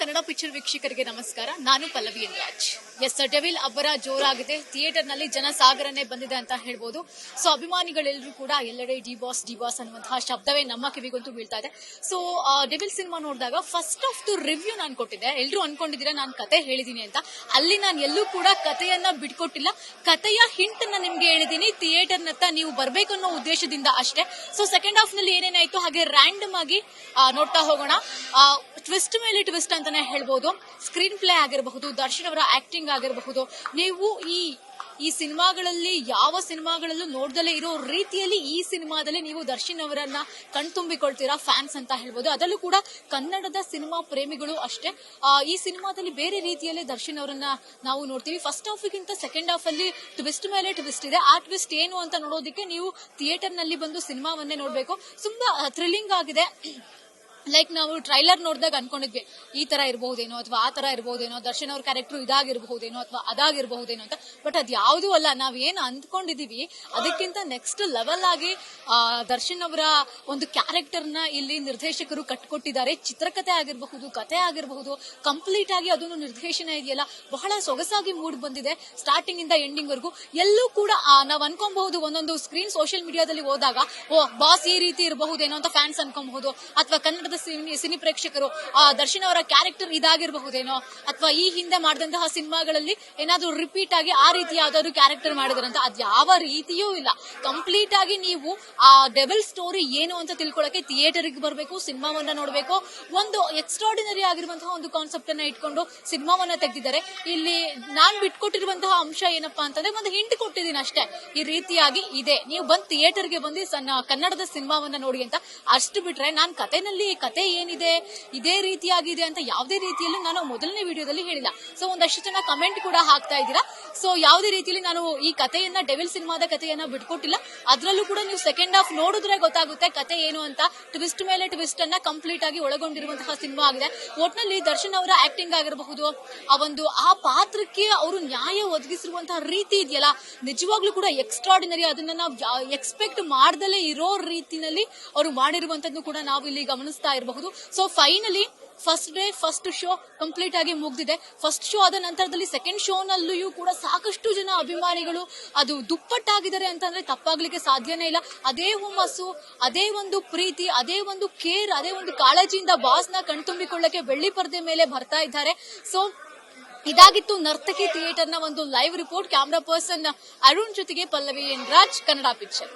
Kannada picture ವೀಕ್ಷಕರಿಗೆ ನಮಸ್ಕಾರ. ನಾನು ಪಲ್ಲವಿ ರಾಜ್. ಎಸ್, ಡೆವಿಲ್ ಅಬ್ಬರ ಜೋರಾಗಿದೆ. ಥಿಯೇಟರ್ ನಲ್ಲಿ ಜನಸಾಗರನೆ ಬಂದಿದೆ ಅಂತ ಹೇಳ್ಬೋದು. ಸೊ ಅಭಿಮಾನಿಗಳೆಲ್ಲರೂ ಕೂಡ ಎಲ್ಲೆಡೆ ಡಿ ಬಾಸ್ ಅನ್ನುವಂತಹ ಶಬ್ದವೇ ನಮ್ಮ ಕಿವಿಗಂತೂ ಬೀಳ್ತಾ ಇದೆ. ಸೊ ಡೆವಿಲ್ ಸಿನಿಮಾ ನೋಡಿದಾಗ ಫಸ್ಟ್ ಆಫ್ ದ ರಿವ್ಯೂ ನಾನು ಕೊಟ್ಟಿದ್ದೆ. ಎಲ್ಲರೂ ಅನ್ಕೊಂಡಿದ್ದೀರಾ ನಾನು ಕತೆ ಹೇಳಿದೀನಿ ಅಂತ. ಅಲ್ಲಿ ನಾನು ಎಲ್ಲೂ ಕೂಡ ಕತೆಯನ್ನ ಬಿಟ್ಕೊಟ್ಟಿಲ್ಲ. ಕತೆಯ ಹಿಂಟ್ ನ ನಿಮ್ಗೆ ಹೇಳಿದೀನಿ. ಥಿಯೇಟರ್ ನತ್ತ ನೀವು ಬರ್ಬೇಕು ಅನ್ನೋ ಉದ್ದೇಶದಿಂದ ಅಷ್ಟೇ. ಸೊ ಸೆಕೆಂಡ್ ಹಾಫ್ ನಲ್ಲಿ ಏನೇನಾಯ್ತು ಹಾಗೆ ರ್ಯಾಂಡಮ್ ಆಗಿ ನೋಡ್ತಾ ಹೋಗೋಣ. ಟ್ವಿಸ್ಟ್ ಮೇಲೆ ಟ್ವಿಸ್ಟ್ ಅಂತಾನೆ ಹೇಳ್ಬೋದು. ಸ್ಕ್ರೀನ್ ಪ್ಲೇ ಆಗಿರಬಹುದು, ದರ್ಶನ್ ಅವರ ಆಕ್ಟಿಂಗ್ ಆಗಿರಬಹುದು, ನೀವು ಈ ಸಿನಿಮಾಗಳಲ್ಲಿ ಯಾವ ಸಿನಿಮಾಗಳಲ್ಲೂ ನೋಡ್ದಲೇ ಇರೋ ರೀತಿಯಲ್ಲಿ ಈ ಸಿನಿಮಾದಲ್ಲಿ ನೀವು ದರ್ಶನ್ ಅವರನ್ನ ಕಣ್ತುಂಬಿಕೊಳ್ತೀರಾ ಫ್ಯಾನ್ಸ್ ಅಂತ ಹೇಳ್ಬೋದು. ಅದರಲ್ಲೂ ಕೂಡ ಕನ್ನಡದ ಸಿನಿಮಾ ಪ್ರೇಮಿಗಳು ಅಷ್ಟೇ. ಈ ಸಿನಿಮಾದಲ್ಲಿ ಬೇರೆ ರೀತಿಯಲ್ಲೇ ದರ್ಶನ್ ಅವರನ್ನ ನಾವು ನೋಡ್ತೀವಿ. ಫಸ್ಟ್ ಹಾಫ್ ಗಿಂತ ಸೆಕೆಂಡ್ ಹಾಫ್ ಅಲ್ಲಿ ಟ್ವಿಸ್ಟ್ ಮೇಲೆ ಟ್ವಿಸ್ಟ್ ಇದೆ. ಆ ಟ್ವಿಸ್ಟ್ ಏನು ಅಂತ ನೋಡೋದಕ್ಕೆ ನೀವು ಥಿಯೇಟರ್ ನಲ್ಲಿ ಬಂದು ಸಿನಿಮಾವನ್ನೇ ನೋಡ್ಬೇಕು. ತುಂಬಾ ಥ್ರಿಲ್ಲಿಂಗ್ ಆಗಿದೆ. ಲೈಕ್ ನಾವು ಟ್ರೈಲರ್ ನೋಡಿದಾಗ ಅನ್ಕೊಂಡಿದ್ವಿ ಈ ತರ ಇರಬಹುದೇನೋ ಅಥವಾ ಆ ತರ ಇರಬಹುದೇನೋ, ದರ್ಶನ್ ಅವ್ರ ಕ್ಯಾರೆಕ್ಟರ್ ಇದಾಗಿರಬಹುದೇನೋ ಅಥವಾ ಅದಾಗಿರಬಹುದೇನೋ ಅಂತ. ಬಟ್ ಅದ್ ಯಾವುದೂ ಅಲ್ಲ. ನಾವೇನು ಅಂದ್ಕೊಂಡಿದೀವಿ ಅದಕ್ಕಿಂತ ನೆಕ್ಸ್ಟ್ ಲೆವೆಲ್ ಆಗಿ ದರ್ಶನ್ ಅವರ ಒಂದು ಕ್ಯಾರೆಕ್ಟರ್ ನ ಇಲ್ಲಿ ನಿರ್ದೇಶಕರು ಕಟ್ಕೊಟ್ಟಿದ್ದಾರೆ. ಚಿತ್ರಕಥೆ ಆಗಿರಬಹುದು, ಕತೆ ಆಗಿರಬಹುದು, ಕಂಪ್ಲೀಟ್ ಆಗಿ ಅದೊಂದು ನಿರ್ದೇಶನ ಇದೆಯಲ್ಲ ಬಹಳ ಸೊಗಸಾಗಿ ಮೂಡ್ ಬಂದಿದೆ. ಸ್ಟಾರ್ಟಿಂಗ್ ಇಂದ ಎಂಡಿಂಗ್ ವರೆಗೂ ಎಲ್ಲೂ ಕೂಡ ನಾವ್ ಅನ್ಕೊಬಹುದು ಒಂದೊಂದು ಸ್ಕ್ರೀನ್ ಸೋಷಿಯಲ್ ಮೀಡಿಯಾದಲ್ಲಿ ಹೋದಾಗ ಬಾಸ್ ಈ ರೀತಿ ಇರಬಹುದೇನೋ ಅಂತ ಫ್ಯಾನ್ಸ್ ಅನ್ಕೊಬಹುದು, ಅಥವಾ ಕನ್ನಡದ ಸಿನಿ ಪ್ರೇಕ್ಷಕರು ದರ್ಶನ್ ಅವರ ಕ್ಯಾರೆಕ್ಟರ್ ಇದಾಗಿರಬಹುದೇನೋ, ಅಥವಾ ಈ ಹಿಂದೆ ಮಾಡಿದಂತಹ ಸಿನಿಮಾಗಳಲ್ಲಿ ಏನಾದ್ರೂ ರಿಪೀಟ್ ಆಗಿ ಆ ರೀತಿ ಯಾವ್ದಾದ್ರು ಕ್ಯಾರೆಕ್ಟರ್ ಮಾಡಿದಾರಂತ. ಅದ್ ಯಾವ ರೀತಿಯೂ ಇಲ್ಲ. ಕಂಪ್ಲೀಟ್ ಆಗಿ ನೀವು ಆ ಡೆವಿಲ್ ಸ್ಟೋರಿ ಏನು ಅಂತ ತಿಳ್ಕೊಳಕ್ಕೆ ಥಿಯೇಟರ್ ಗೆ ಬರಬೇಕು, ಸಿನಿಮಾವನ್ನ ನೋಡಬೇಕು. ಒಂದು ಎಕ್ಸ್ಟ್ರಾರ್ಡಿನರಿ ಆಗಿರುವಂತಹ ಒಂದು ಕಾನ್ಸೆಪ್ಟ್ ಅನ್ನ ಇಟ್ಕೊಂಡು ಸಿನಿಮಾವನ್ನ ತೆಗೆದಿದ್ದಾರೆ. ಇಲ್ಲಿ ನಾನ್ ಬಿಟ್ಕೊಟ್ಟಿರುವಂತಹ ಅಂಶ ಏನಪ್ಪಾ ಅಂತಂದ್ರೆ ಒಂದು ಹಿಂಟ್ ಕೊಟ್ಟಿದ್ದೀನಿ ಅಷ್ಟೇ. ಈ ರೀತಿಯಾಗಿ ಇದೆ, ನೀವು ಬಂದ್ ಥಿಯೇಟರ್ ಗೆ ಬಂದು ಕನ್ನಡದ ಸಿನಿಮಾವನ್ನ ನೋಡಿ ಅಂತ. ಅಷ್ಟು ಬಿಟ್ರೆ ನಾನ್ ಕತೆ ಏನಿದೆ ಇದೇ ರೀತಿಯಾಗಿದೆ ಅಂತ ಯಾವುದೇ ರೀತಿಯಲ್ಲೂ ನಾನು ಮೊದಲನೇ ವಿಡಿಯೋದಲ್ಲಿ ಹೇಳಿಲ್ಲ. ಸೊ ಒಂದಷ್ಟು ಜನ ಕಮೆಂಟ್ ಕೂಡ ಹಾಕ್ತಾ ಇದ್ದೀರಾ. ಸೊ ಯಾವುದೇ ರೀತಿಯಲ್ಲಿ ನಾನು ಈ ಕಥೆಯನ್ನ ಡೆವಿಲ್ ಸಿನಿಮಾದ ಕಥೆಯನ್ನ ಬಿಟ್ಕೊಟ್ಟಿಲ್ಲ. ಅದ್ರಲ್ಲೂ ಕೂಡ ನೀವು ಸೆಕೆಂಡ್ ಹಾಫ್ ನೋಡಿದ್ರೆ ಗೊತ್ತಾಗುತ್ತೆ ಕತೆ ಏನು ಅಂತ. ಟ್ವಿಸ್ಟ್ ಮೇಲೆ ಟ್ವಿಸ್ಟ್ ಅನ್ನ ಕಂಪ್ಲೀಟ್ ಆಗಿ ಒಳಗೊಂಡಿರುವಂತಹ ಸಿನಿಮಾ ಆಗಿದೆ. ಒಟ್ನಲ್ಲಿ ದರ್ಶನ್ ಅವರ ಆಕ್ಟಿಂಗ್ ಆಗಿರಬಹುದು, ಆ ಪಾತ್ರಕ್ಕೆ ಅವರು ನ್ಯಾಯ ಒದಗಿಸಿರುವಂತಹ ರೀತಿ ಇದೆಯಲ್ಲ ನಿಜವಾಗ್ಲೂ ಕೂಡ ಎಕ್ಸ್ಟ್ರಾರ್ಡಿನರಿ. ಅದನ್ನ ನಾವು ಎಕ್ಸ್ಪೆಕ್ಟ್ ಮಾಡ್ದಲೇ ಇರೋ ರೀತಿನಲ್ಲಿ ಅವರು ಮಾಡಿರುವಂತದ್ದು ಕೂಡ ನಾವು ಇಲ್ಲಿ ಗಮನಿಸ್ತಾ ಇರಬಹುದು. So finally first day first show complete ಆಗಿ ಮುಗ್ದಿದೆ. ಫಸ್ಟ್ ಶೋ ಆದ ನಂತರದಲ್ಲಿ ಸೆಕೆಂಡ್ ಶೋ ನಲ್ಲಿಯೂ ಕೂಡ ಸಾಕಷ್ಟು ಜನ ಅಭಿಮಾನಿಗಳು ಅದು ದುಪ್ಪಟ್ಟಾಗಿದ್ದಾರೆ ಅಂತಂದ್ರೆ ತಪ್ಪಾಗ್ಲಿಕ್ಕೆ ಸಾಧ್ಯನೇ ಇಲ್ಲ. ಅದೇ ಹುಮ್ಮಸ್ಸು, ಅದೇ ಒಂದು ಪ್ರೀತಿ, ಅದೇ ಒಂದು ಕೇರ್, ಅದೇ ಒಂದು ಕಾಳಜಿಯಿಂದ ಬಾಸ್ ನ ಕಣ್ತುಂಬಿಕೊಳ್ಳಕ್ಕೆ ಬೆಳ್ಳಿ ಪರದೆ ಮೇಲೆ ಬರ್ತಾ ಇದ್ದಾರೆ. ಸೊ ಇದಾಗಿತ್ತು ನರ್ತಕಿ ಥಿಯೇಟರ್ ನ ಒಂದು live report. Camera person Arun ಜೊತೆಗೆ ಪಲ್ಲವಿ ರಾಜ್, ಕನ್ನಡ ಪಿಕ್ಚರ್.